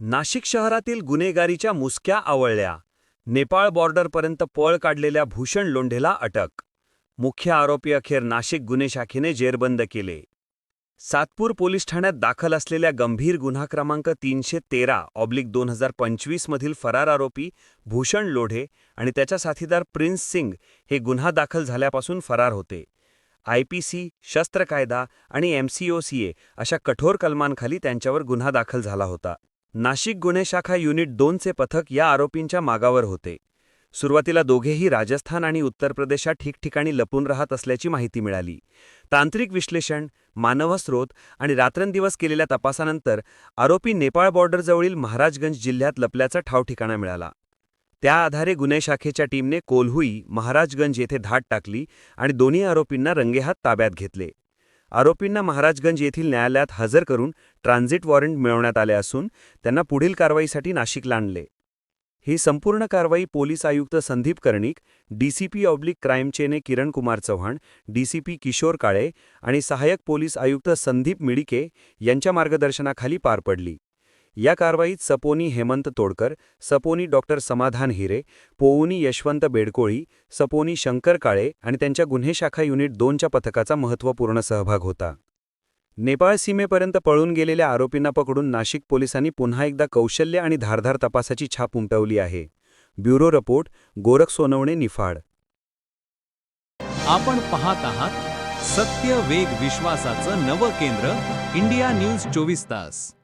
नाशिक शहरातील गुन्हेगारीच्या मुसक्या आवळल्या. नेपाळ बॉर्डरपर्यंत पळ काढलेल्या भूषण लोंढेला अटक. मुख्य आरोपी अखेर नाशिक गुन्हे शाखेने जेरबंद केले. सातपूर पोलीस ठाण्यात दाखल असलेल्या गंभीर गुन्हा क्रमांक 313/2025 मधील फरार आरोपी भूषण लोढे आणि त्याचा साथीदार प्रिन्स सिंग हे गुन्हा दाखल झाल्यापासून फरार होते. IPC, शस्त्र कायदा आणि MCOCA अशा कठोर कलमांखाली त्यांच्यावर गुन्हा दाखल झाला होता. नाशिक गुन्हे शाखा युनिट 2चे पथक या आरोपींच्या मागावर होते. सुरुवातीला दोघेही राजस्थान आणि उत्तर प्रदेशात ठिकठिकाणी लपून राहत असल्याची माहिती मिळाली. तांत्रिक विश्लेषण, मानवस्रोत आणि रात्रंदिवस केलेल्या तपासानंतर आरोपी नेपाळ बॉर्डरजवळील महाराजगंज जिल्ह्यात लपल्याचा ठावठिकाणा मिळाला. त्या आधारे गुन्हे शाखेच्या टीमने कोल्हुई, महाराजगंज येथे धाड टाकली आणि दोन्ही आरोपींना रंगेहात ताब्यात घेतले. आरोपींना महाराजगंज येथील न्यायालयात हजर करून ट्रान्झिट वॉरंट मिळवण्यात आले असून त्यांना पुढील कारवाईसाठी नाशिकला आणले. ही संपूर्ण कारवाई पोलीस आयुक्त संदीप कर्णिक, DCP/क्राईमचे किरण कुमार चव्हाण, DCP किशोर काळे आणि सहाय्यक पोलीस आयुक्त संदीप मिडिके यांच्या मार्गदर्शनाखाली पार पडली. या कारवाईत सपोनी हेमंत तोडकर, सपोनी डॉक्टर समाधान हिरे, पोउनी यशवंत बेडकोळी, सपोनी शंकर काळे आणि त्यांच्या गुन्हे शाखा युनिट 2च्या पथकाचा महत्त्वपूर्ण सहभाग होता. नेपाळ सीमेपर्यंत पळून गेलेल्या आरोपींना पकडून नाशिक पोलिसांनी पुन्हा एकदा कौशल्य आणि धारदार तपासाची छाप उमटवली आहे. Bureau report, Gorakh Sonawane, Niphad. आपण पाहत आहात सत्य, वेग, विश्वासाचं नवं केंद्र, इंडिया न्यूज 24 तास.